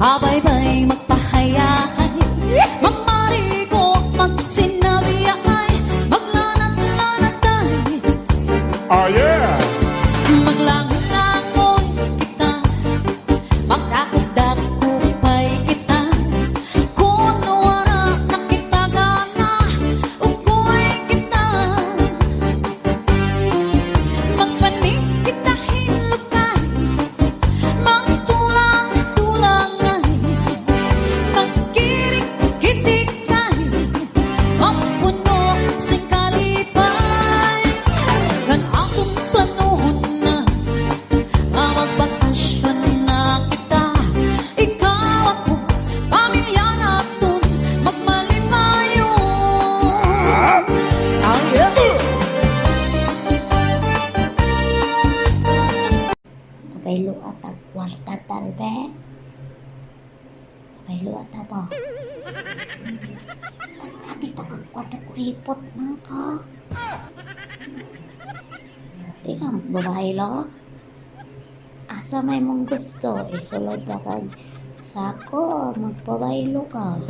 Abay-bay magpahayahay, mamari ko magsinabi ay maglanat-lanatay. Oh yeah! Maglangon-langon kita, magdakop-dakopay kita. Kung wala na kita gana, ukoy kita. Magpanig kita hinlukay, magtulang-tulangay, magkirik-kitikay, magpuno sing kalipay. Kan akong planuhon na, magbakasyon na kita. Ikaw ako, pamilya natin, magmalimayo. Oh yeah! Pabaylo at agkwarta talbe. Pabaylo at aba. Sabi pa kagkwarta kuripot nang ka. Di ka babae lo. Asa may mong gusto. Sulod na kag sako. Magpabaylo ka.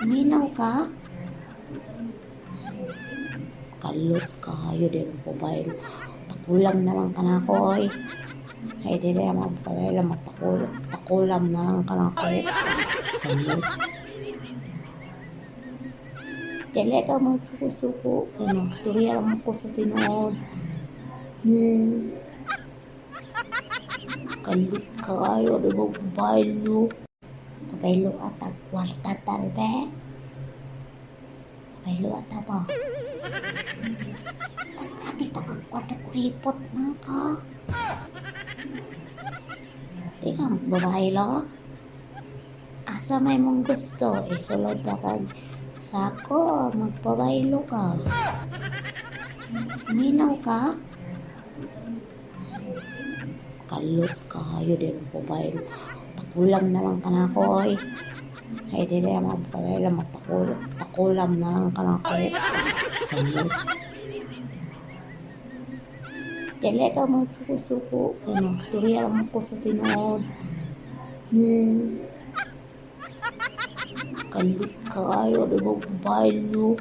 Minaw ka. Kalot ka. Ayaw din magpabaylo. Takulam na lang ka na ko eh. Ay di rin magpabaylo. Takulam na lang ka na ko eh. Kalot. Dili ka magsuko-suko. Ano, storya lang ko sa tinood. Kalit ka kayo. Di ba pabaylo? Pabaylo at agkwarta talbe. Pabaylo at aba. Sabi pa kagkwarta kuripot nang ka. Di ka babae lo. Asa may mong gusto. Sulod na kag sako, magpabaylo ka. Minaw ka. Kalot ka. Ayaw din magpabaylo. Takulam na lang ka na ko eh. Ay di rin magpabaylo. Takulam na lang ka na ko eh. Kalot. Dili ka magsuko-suko. Ano, storya lang ko sa tinood. Kalit ka kayo. Di ba pabaylo?